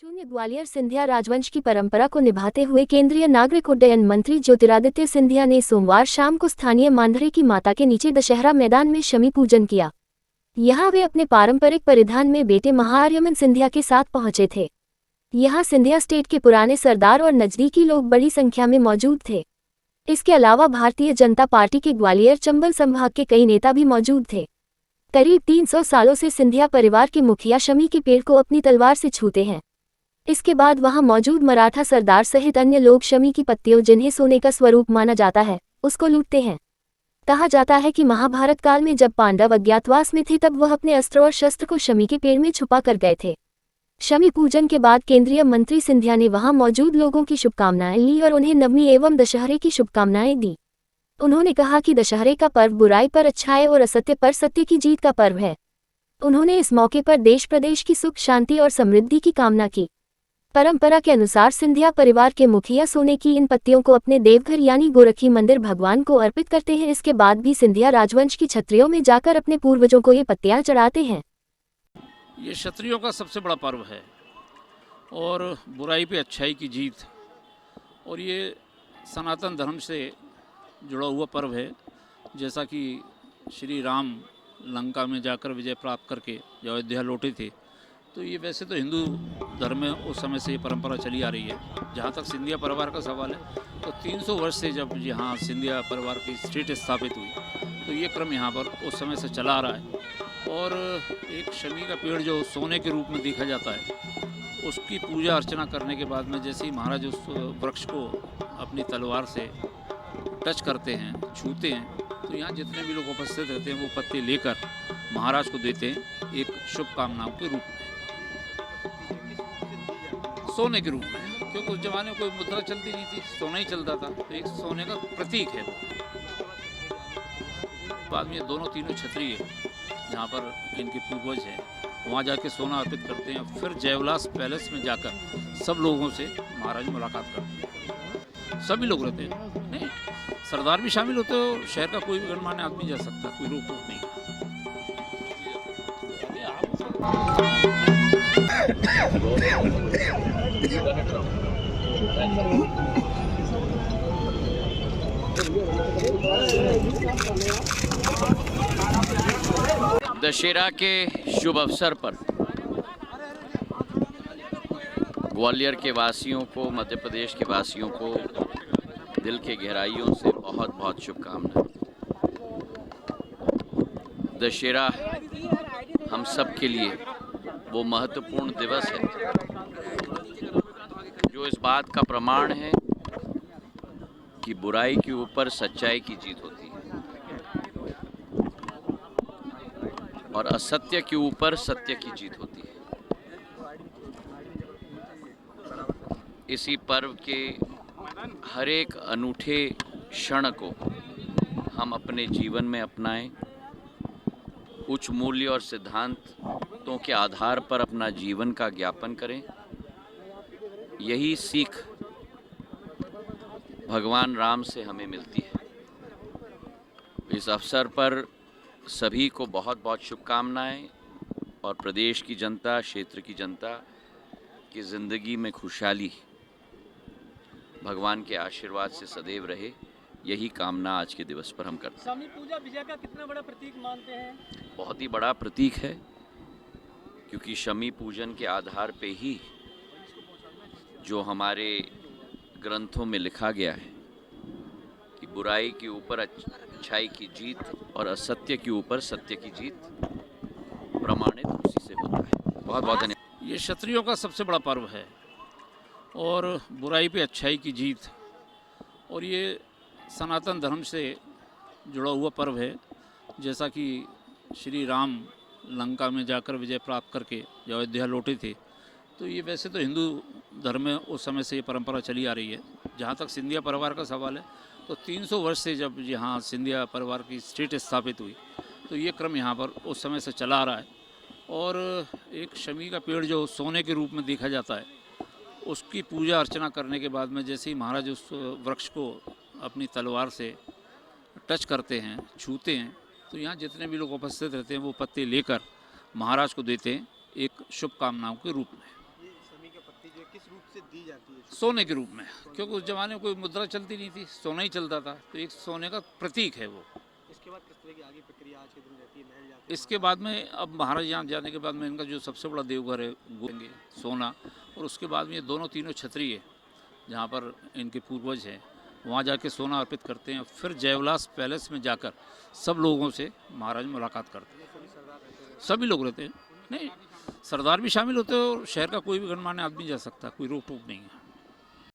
शून्य ग्वालियर सिंधिया राजवंश की परंपरा को निभाते हुए केंद्रीय नागरिक उड्डयन मंत्री ज्योतिरादित्य सिंधिया ने सोमवार शाम को स्थानीय मांधरे की माता के नीचे दशहरा मैदान में शमी पूजन किया। यहां वे अपने पारंपरिक परिधान में बेटे महाआर्यमन सिंधिया के साथ पहुंचे थे। यहां सिंधिया स्टेट के पुराने सरदार और नजदीकी लोग बड़ी संख्या में मौजूद थे। इसके अलावा भारतीय जनता पार्टी के ग्वालियर चंबल संभाग के कई नेता भी मौजूद थे। करीब 300 सालों से सिंधिया परिवार के मुखिया शमी के पेड़ को अपनी तलवार से छूते हैं। इसके बाद वहां मौजूद मराठा सरदार सहित अन्य लोग शमी की पत्तियों, जिन्हें सोने का स्वरूप माना जाता है, उसको लूटते हैं। कहा जाता है कि महाभारत काल में जब पांडव अज्ञातवास में थे तब वह अपने अस्त्र और शस्त्र को शमी के पेड़ में छुपा कर गए थे। शमी पूजन के बाद केंद्रीय मंत्री सिंधिया ने वहां मौजूद लोगों की शुभकामनाएं ली और उन्हें नवमी एवं दशहरे की शुभकामनाएं दी। उन्होंने कहा कि दशहरे का पर्व बुराई पर अच्छाई और असत्य पर सत्य की जीत का पर्व है। उन्होंने इस मौके पर देश प्रदेश की सुख, शांति और समृद्धि की कामना की। परंपरा के अनुसार सिंधिया परिवार के मुखिया सोने की इन पत्तियों को अपने देवघर यानी गोरखी मंदिर भगवान को अर्पित करते हैं। इसके बाद भी सिंधिया राजवंश की छत्रियों में जाकर अपने पूर्वजों को ये पत्तियां चढ़ाते हैं। ये क्षत्रियों का सबसे बड़ा पर्व है और बुराई पे अच्छाई की जीत, और ये सनातन धर्म से जुड़ा हुआ पर्व है। जैसा कि श्री राम लंका में जाकर विजय प्राप्त करके जो अयोध्या लौटे थे, तो ये वैसे तो हिंदू धर्म में उस समय से ये परंपरा चली आ रही है। जहाँ तक सिंधिया परिवार का सवाल है, तो 300 वर्ष से जब यहाँ सिंधिया परिवार की स्टेट स्थापित हुई, तो ये क्रम यहाँ पर उस समय से चला आ रहा है। और एक शमी का पेड़ जो सोने के रूप में देखा जाता है, उसकी पूजा अर्चना करने के बाद में जैसे ही महाराज उस वृक्ष को अपनी तलवार से टच करते हैं, छूते हैं, तो यहाँ जितने भी लोग उपस्थित रहते हैं वो पत्ते लेकर महाराज को देते हैं एक शुभकामनाओं के रूप में, सोने के रूप में। क्योंकि उस जमाने में कोई मुद्रा चलती नहीं थी, सोना ही चलता था, तो एक सोने का प्रतीक है वो। बाद में ये दोनों तीनों क्षत्रिय जहाँ पर इनके पूर्वज हैं, वहाँ जाके सोना अर्पित करते हैं। फिर जयविलास पैलेस में जाकर सब लोगों से महाराज मुलाकात करते हैं। सभी लोग रहते हैं, नहीं सरदार भी शामिल होते हो, शहर का कोई भी गणमान्य आदमी जा सकता, कोई रोक टोक नहीं। दशहरा के शुभ अवसर पर ग्वालियर के वासियों को, मध्य प्रदेश के वासियों को दिल के गहराइयों से बहुत बहुत शुभकामनाएं। दशहरा हम सब के लिए वो महत्वपूर्ण दिवस है जो इस बात का प्रमाण है कि बुराई के ऊपर सच्चाई की जीत होती है और असत्य के ऊपर सत्य की जीत होती है। इसी पर्व के हर एक अनूठे क्षण को हम अपने जीवन में अपनाएं, उच्च मूल्य और सिद्धांतों के आधार पर अपना जीवन का ज्ञापन करें। यही सीख भगवान राम से हमें मिलती है। इस अवसर पर सभी को बहुत बहुत शुभकामनाएं और प्रदेश की जनता, क्षेत्र की जनता की ज़िंदगी में खुशहाली भगवान के आशीर्वाद से सदैव रहे, यही कामना आज के दिवस पर हम करते हैं। शमी पूजा विजय का कितना बड़ा प्रतीक मानते हैं? बहुत ही बड़ा प्रतीक है, क्योंकि शमी पूजन के आधार पे ही जो हमारे ग्रंथों में लिखा गया है कि बुराई के ऊपर अच्छाई की जीत और असत्य के ऊपर सत्य की जीत प्रमाणित उसी से होता है। बहुत बहुत धन्यवाद। ये क्षत्रियों का सबसे बड़ा पर्व है और बुराई पे अच्छाई की जीत, और ये सनातन धर्म से जुड़ा हुआ पर्व है। जैसा कि श्री राम लंका में जाकर विजय प्राप्त करके जो अयोध्या लौटे थे, तो ये वैसे तो हिंदू धर्म में उस समय से ये परंपरा चली आ रही है। जहाँ तक सिंधिया परिवार का सवाल है, तो 300 वर्ष से जब यहाँ सिंधिया परिवार की स्टेट स्थापित हुई, तो ये क्रम यहाँ पर उस समय से चला आ रहा है। और एक शमी का पेड़ जो सोने के रूप में देखा जाता है, उसकी पूजा अर्चना करने के बाद में जैसे ही महाराज उस वृक्ष को अपनी तलवार से टच करते हैं, छूते हैं, तो यहाँ जितने भी लोग उपस्थित रहते हैं वो पत्ते लेकर महाराज को देते हैं एक शुभकामनाओं के रूप में। संपत्ति जो है किस रूप से दी जाती है? सोने के रूप में, क्योंकि उस जमाने में कोई मुद्रा चलती नहीं थी, सोना ही चलता था, तो एक सोने का प्रतीक है वो। इसके बाद किस तरह की आगे प्रक्रिया आज के दिन रहती है? महल जाते हैं इसके बाद में अब महाराज यहाँ जाने के बाद में इनका जो सबसे बड़ा देवघर है वो लेंगे सोना, और उसके बाद में ये दोनों तीनों छतरी है जहाँ पर इनके पूर्वज हैं, वहाँ जाके सोना अर्पित करते हैं। फिर जयविलास पैलेस में जाकर सब लोगों से महाराज मुलाकात करते हैं। सभी सरदार रहते हैं। सभी लोग रहते हैं, नहीं सरदार भी शामिल होते हैं, और शहर का कोई भी गणमान्य आदमी जा सकता है, कोई रोक टोक नहीं है।